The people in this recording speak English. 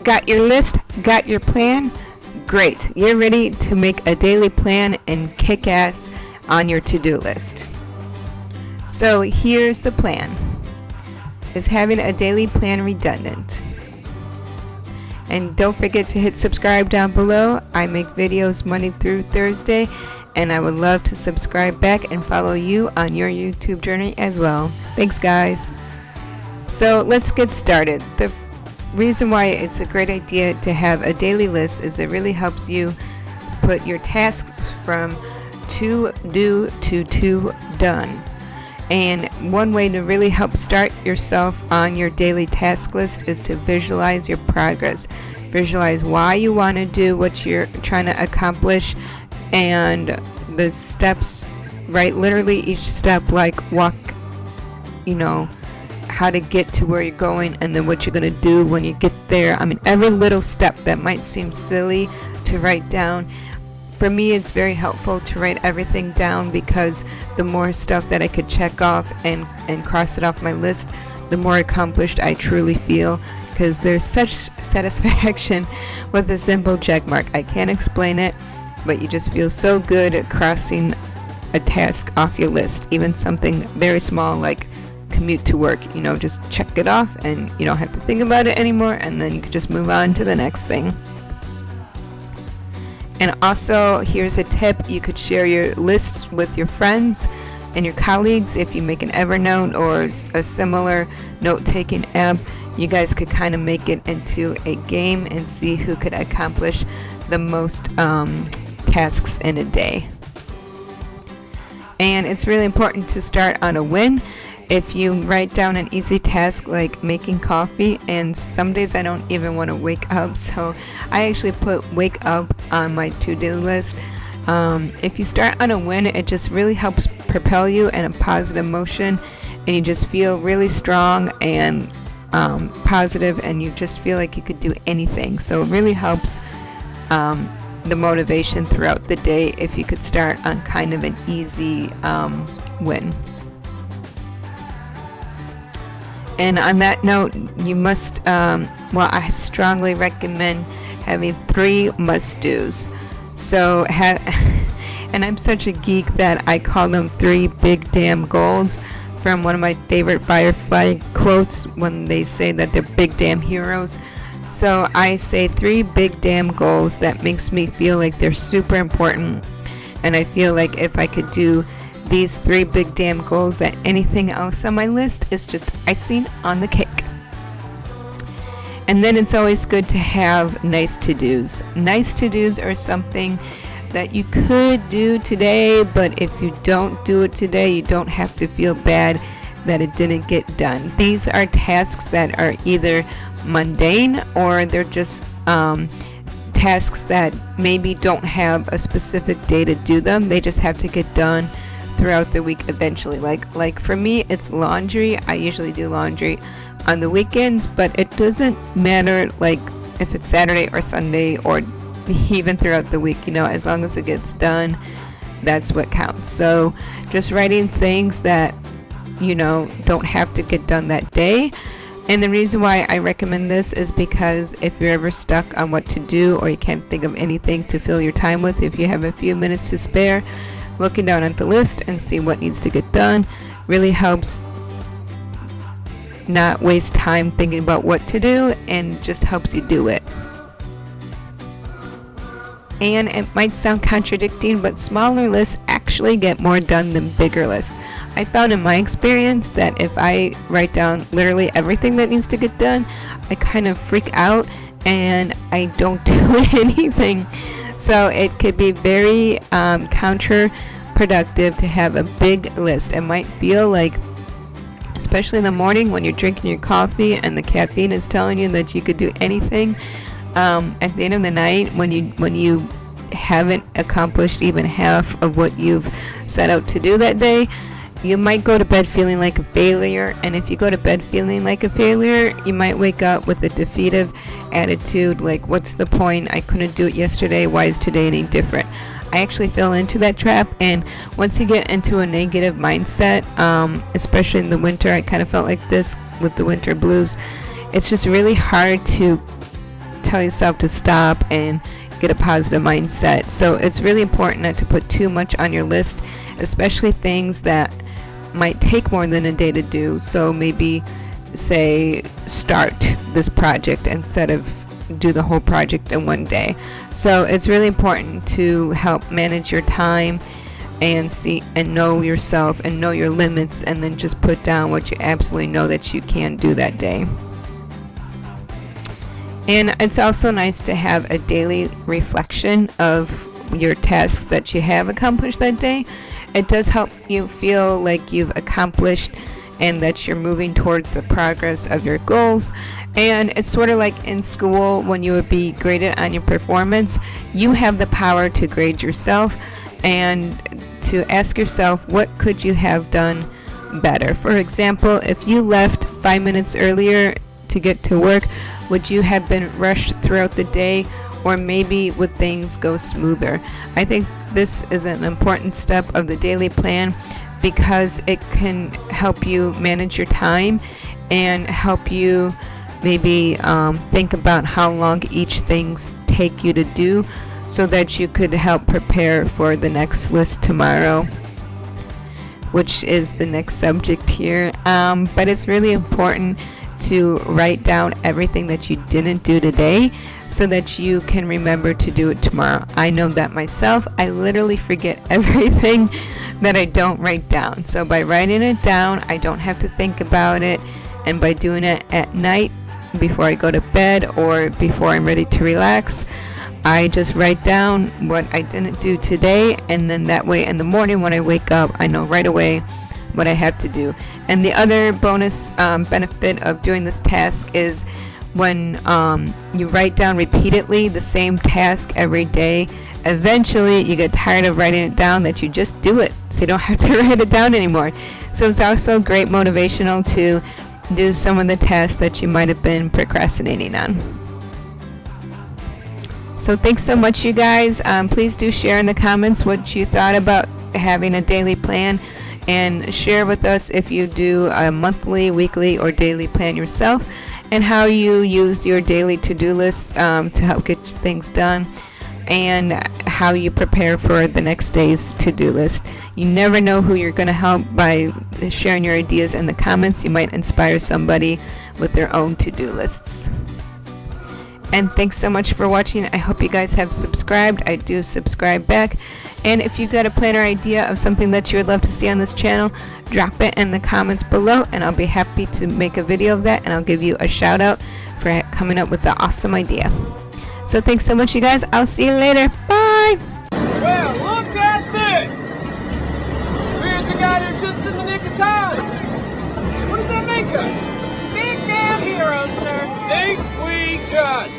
got your list, got your plan? Great, you're ready to make a daily plan and kick ass on your to-do list. So here's the plan. Is having a daily plan redundant? And don't forget to hit subscribe down below. I make videos Monday through Thursday, and I would love to subscribe back and follow you on your YouTube journey as well. Thanks, guys. So let's get started. The reason why it's a great idea to have a daily list is it really helps you put your tasks from to do to done. And one way to really help start yourself on your daily task list is to visualize your progress. Visualize why you want to do what you're trying to accomplish and the steps, right? Literally each step, like walk, how to get to where you're going, and then what you're going to do when you get there. I mean, every little step that might seem silly to write down. For me, it's very helpful to write everything down, because the more stuff that I could check off and cross it off my list, the more accomplished I truly feel, because there's such satisfaction with a simple check mark. I can't explain it, but you just feel so good at crossing a task off your list, even something very small like commute to work. Just check it off and you don't have to think about it anymore, and then you can just move on to the next thing. And also, here's a tip: you could share your lists with your friends and your colleagues. If you make an Evernote or a similar note-taking app, you guys could kind of make it into a game and see who could accomplish the most tasks in a day. And it's really important to start on a win. If you write down an easy task like making coffee, and some days I don't even want to wake up, so I actually put wake up on my to-do list. If you start on a win, it just really helps propel you in a positive motion, and you just feel really strong and positive, and you just feel like you could do anything. So it really helps the motivation throughout the day if you could start on kind of an easy win. And on that note, you must, I strongly recommend having 3 must-dos. So, and I'm such a geek that I call them 3 big damn goals, from one of my favorite Firefly quotes when they say that they're big damn heroes. So I say 3 big damn goals that makes me feel like they're super important, and I feel like if I could do these 3 big damn goals, that anything else on my list is just icing on the cake. And then it's always good to have nice to-dos. Nice to-dos are something that you could do today, but if you don't do it today, you don't have to feel bad that it didn't get done. These are tasks that are either mundane, or they're just tasks that maybe don't have a specific day to do them. They just have to get done throughout the week eventually. Like for me, it's laundry. I usually do laundry on the weekends, but it doesn't matter like if it's Saturday or Sunday or even throughout the week, as long as it gets done, that's what counts. So just writing things that don't have to get done that day. And the reason why I recommend this is because if you're ever stuck on what to do, or you can't think of anything to fill your time with, if you have a few minutes to spare, looking down at the list and see what needs to get done really helps not waste time thinking about what to do, and just helps you do it. And it might sound contradicting, but smaller lists actually get more done than bigger lists. I found in my experience that if I write down literally everything that needs to get done, I kind of freak out and I don't do anything. So it could be very counterproductive to have a big list. It might feel like, especially in the morning when you're drinking your coffee and the caffeine is telling you that you could do anything, at the end of the night, when you haven't accomplished even half of what you've set out to do that day, you might go to bed feeling like a failure. And if you go to bed feeling like a failure, you might wake up with a defeative attitude, like, what's the point? I couldn't do it yesterday. Why is today any different? I actually fell into that trap, and once you get into a negative mindset, especially in the winter, I kind of felt like this with the winter blues. It's just really hard to tell yourself to stop and get a positive mindset. So it's really important not to put too much on your list, especially things that might take more than a day to do. So maybe say start this project instead of do the whole project in one day. So it's really important to help manage your time and see and know yourself and know your limits, and then just put down what you absolutely know that you can do that day. And it's also nice to have a daily reflection of your tasks that you have accomplished that day. It does help you feel like you've accomplished and that you're moving towards the progress of your goals. And it's sort of like in school when you would be graded on your performance. You have the power to grade yourself and to ask yourself, what could you have done better? For example, if you left 5 minutes earlier to get to work, would you have been rushed throughout the day, or maybe would things go smoother? I think this is an important step of the daily plan because it can help you manage your time and help you maybe think about how long each things take you to do, so that you could help prepare for the next list tomorrow, which is the next subject here. But it's really important to write down everything that you didn't do today so that you can remember to do it tomorrow. I know that myself. I literally forget everything that I don't write down. So by writing it down, I don't have to think about it. And by doing it at night before I go to bed or before I'm ready to relax, I just write down what I didn't do today, and then that way in the morning when I wake up, I know right away what I have to do. And the other bonus benefit of doing this task is when you write down repeatedly the same task every day, eventually you get tired of writing it down, that you just do it, so you don't have to write it down anymore. So it's also great motivational to do some of the tasks that you might have been procrastinating on. So thanks so much, you guys. Please do share in the comments what you thought about having a daily plan, and share with us if you do a monthly, weekly, or daily plan yourself, and how you use your daily to-do list to help get things done, and how you prepare for the next day's to-do list. You never know who you're going to help by sharing your ideas in the comments. You might inspire somebody with their own to-do lists. And thanks so much for watching. I hope you guys have subscribed. I do subscribe back. And if you got a plan or idea of something that you would love to see on this channel, drop it in the comments below, and I'll be happy to make a video of that, and I'll give you a shout out for coming up with the awesome idea. So thanks so much, you guys. I'll see you later. Bye! Well, look at this! Here's the guy who's just in the nick of time. What does that make us? Big damn hero, sir. Think we touch.